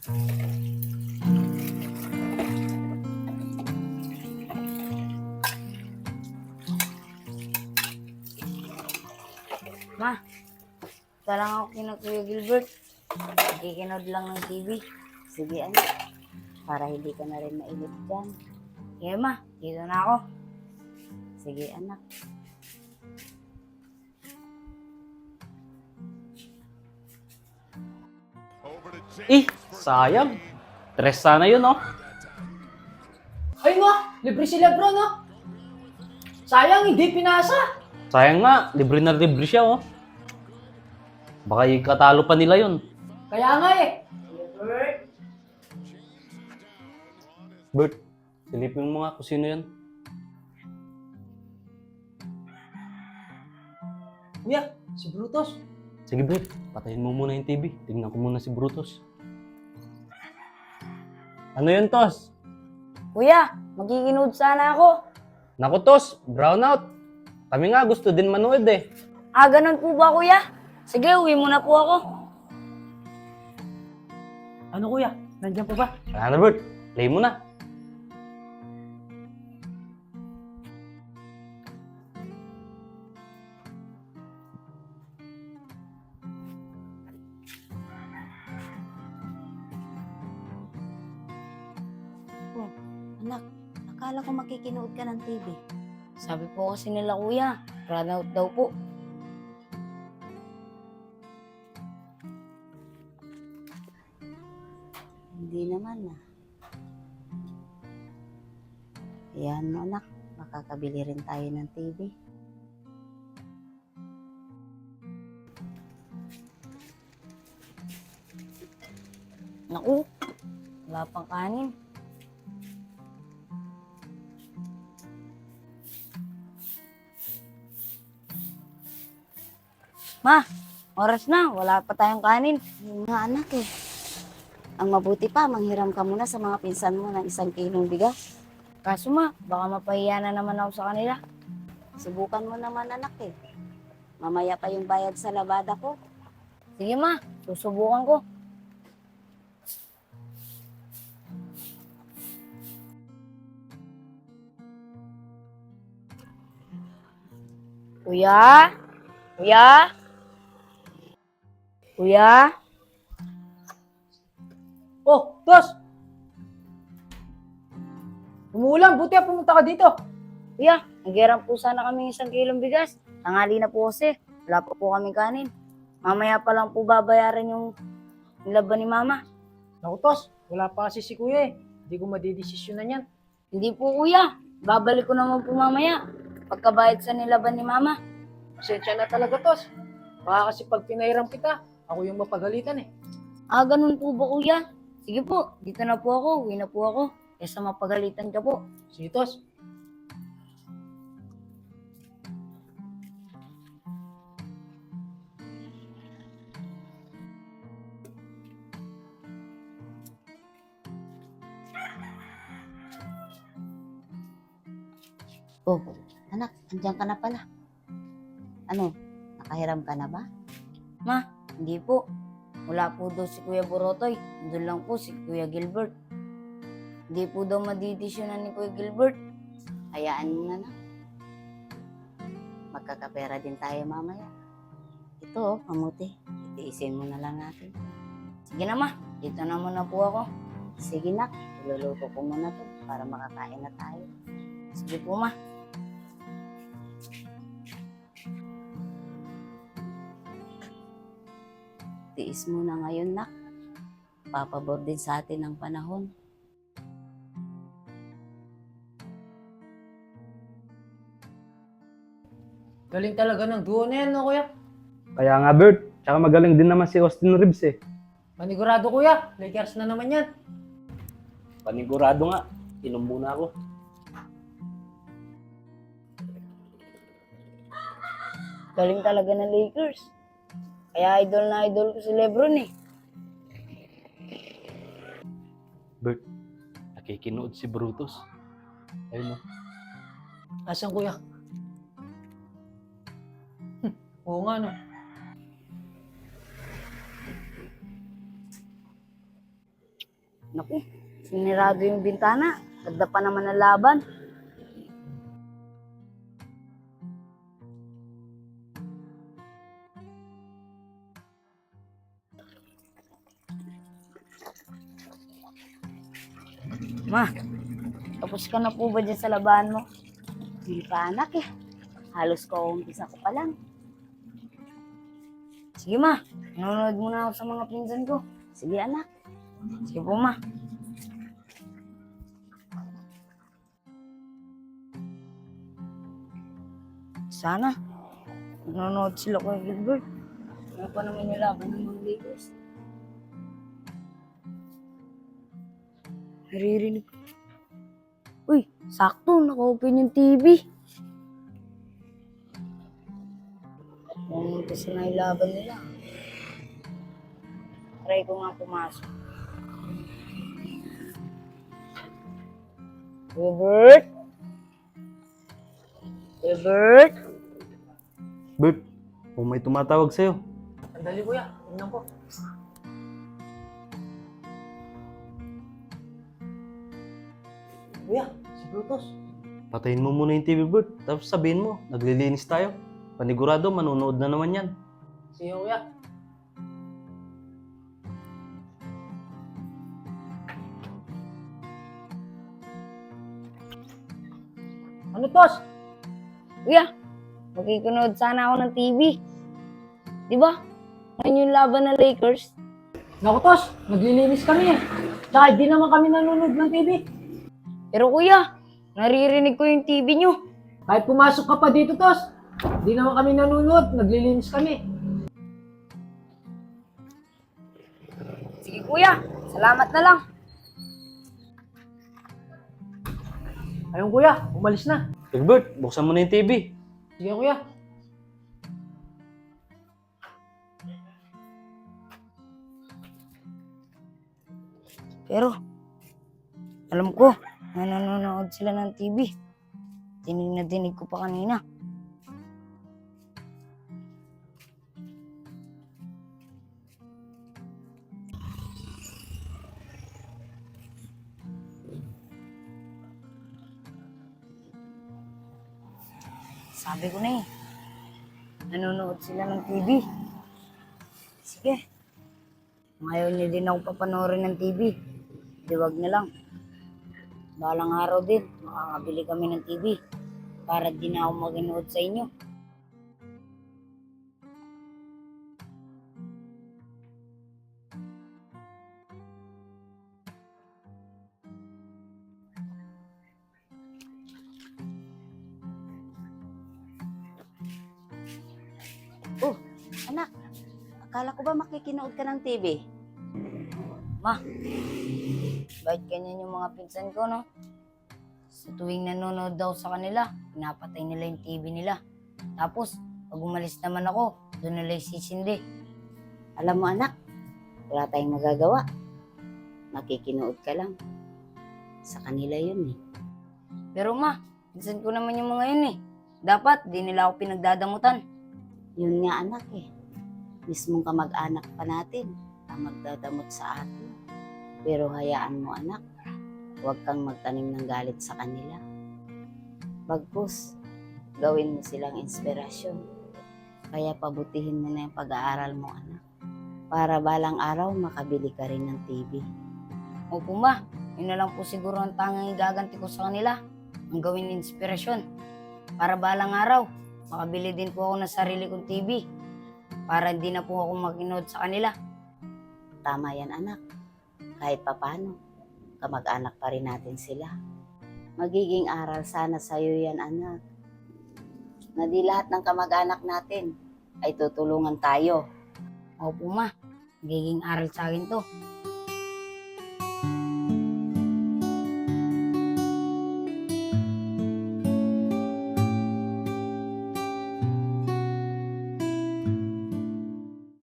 Ma, isa lang ako kina Kuya Gilbert. Nakikinood lang ng TV. Sige, anak. Para hindi ka na rin mainip dyan. Sige, ma. Dito na ako. Sige, anak. Sayang. Tres sana yun, oh. Ay nga, libre si Lebron, no? Sayang, hindi pinasa. Sayang nga, libre na libre siya, oh. Baka ikatalo pa nila yun. Kaya nga eh. Bert, silipin mo nga kung sino yan. Kuya, si Brutus. Sige, Bert, patayin mo muna yung TV. Tignan ko muna si Brutus. Ano yun, Tos? Kuya, magkikinood sana ako. Naku, Tos, brownout. Kami nga gusto din manood eh. Ah, ganun po ba, kuya? Sige, uwi muna po ako. Ano kuya, nandiyan pa ba? Wala na, Bert. Play mo na. Oh, anak, akala ko makikinood ka ng TV. Sabi po kasi nila, kuya, run out daw po. Hindi naman na. Ayan mo, anak. Makakabili rin tayo ng TV. Naku, wala pang kanin. Ma, oras na. Wala pa tayong kanin. Yun nga, anak eh. Ang mabuti pa, manghiram ka muna sa mga pinsan mo ng 1 kilong bigas. Kaso ma, baka mapahiya na naman ako sa kanila. Subukan mo naman, anak eh. Mamaya pa yung bayad sa labada ko. Sige ma, susubukan ko. Kuya? Kuya? Kuya? Oh, Tos! Umuulan, buti pumunta ka dito. Kuya, naghiram po sana kami 1 kilong bigas. Tanghali na po kasi. Wala pa po kaming kanin. Mamaya pa lang po babayaran yung nilaban ni mama. Naku, Tos, wala pa kasi si kuya eh. Hindi ko madidesisyonan yan. Hindi po kuya. Babalik ko naman po mamaya. Pagkabayad sa nilaban ni mama. Pasensya na talaga, Tos. Baka kasi pag pinahiram kita, ako yung mapagalitan eh. Ah, ganun po ba kuya? Sige po, dito na po ako. Uwi na po ako. Kesa mapagalitan ka po. Sige, Tos. Oh, anak, andyan ka na pala. Ano, nakahiram ka na ba? Ma, hindi po. Wala po daw si Kuya Borotoy. Doon lang po si Kuya Gilbert. Hindi po daw madidisyonan ni Kuya Gilbert. Hayaan mo na na. Magkakapera din tayo mamaya. Ito, kamuti. Itiisin mo na lang natin. Sige na ma, dito na muna po ako. Sige nak, iluluto ko muna to para makakain na tayo. Sige po ma. Tiis mo na ngayon, nak. Papabor din sa atin ang panahon. Galing talaga ng duo na yan, no, kuya? Kaya nga, Bert. Tsaka magaling din naman si Austin Reeves eh. Panigurado, kuya. Lakers na naman yan. Panigurado nga. Inom muna ako. Galing talaga ng Lakers. Kaya idol na idol ko si Lebron eh. Bert, nakikinood si Brutus. Ayun, oh. Asan, kuya? Oo nga, no. Naku, sinirado yung bintana. Ganda pa naman ang laban. Ma, tapos ka na po ba dyan sa labahan mo? Hindi pa anak eh. Halos umpisa ko pa lang. Sige ma, nanonood muna ako sa mga pinsan ko. Sige anak. Sige po ma. Sana, nanonood sila kay Gilbert. Ano pa naman yung laban ng mga Lakers? Naririnig ko. Uy, sakto, naka-open yung TV. Umpisa na yung laban nila. Try ko nga pumasok. Gilbert? Gilbert? Bert, kung may tumatawag sa'yo. Sandali kuya, tignan ko. Kuya, si Brutus. Patayin mo muna yung TV, Bert. Tapos sabihin mo, naglilinis tayo. Panigurado, manonood na naman yan. Sige kuya. Ano tos? Kuya, magkikunood sana ako ng TV. Di ba? Ngayon yung laban ng Lakers. Naku tos, naglilinis kami eh. Tsaka di naman kami nanonood ng TV. Pero kuya, naririnig ko yung TV nyo. Kahit pumasok ka pa dito tos, di naman kami nanonood, naglilinis kami. Sige kuya, salamat na lang. Ayun kuya, umalis na. Gilbert, buksan mo na yung TV. Sige kuya. Pero, alam ko, na nanonood sila ng TV. Dinig na dinig ko pa kanina. Sabi ko na eh, nanonood sila ng TV. Sige, kung ayaw niyo din ako papanoorin ng TV, di wag na lang. Balang araw din, makakabili kami ng TV para di na ako mag-inood sa inyo. Oh, anak, akala ko ba makikinood ka ng TV? Ma, bakit ganyan yung mga pinsan ko, no? Sa tuwing nanonood daw sa kanila, pinapatay nila yung TV nila. Tapos, pag umalis naman ako, doon nila sisindi. Alam mo anak, wala tayong magagawa. Makikinood ka lang. Sa kanila yun eh. Pero ma, pinsan ko naman yung mga yun eh. Dapat, di nila ako pinagdadamutan. Yun nga anak eh. Mismong kamag-anak pa natin ang magdadamot sa atin. Pero hayaan mo anak, huwag kang magtanim ng galit sa kanila. Bagkus, gawin mo silang inspirasyon. Kaya pabutihin mo na yung pag-aaral mo anak. Para balang araw makabili ka rin ng TV. Opo ma, yun na lang po siguro ang tangang igaganti ko sa kanila. Ang gawin inspirasyon. Para balang araw, makabili din po ako ng sarili kong TV. Para hindi na po ako mag-inood sa kanila. Tama yan anak. Kahit papano, kamag-anak pa rin natin sila. Magiging aral sana sa'yo yan anak. Na di lahat ng kamag-anak natin ay tutulungan tayo. Opo ma, magiging aral sa akin to.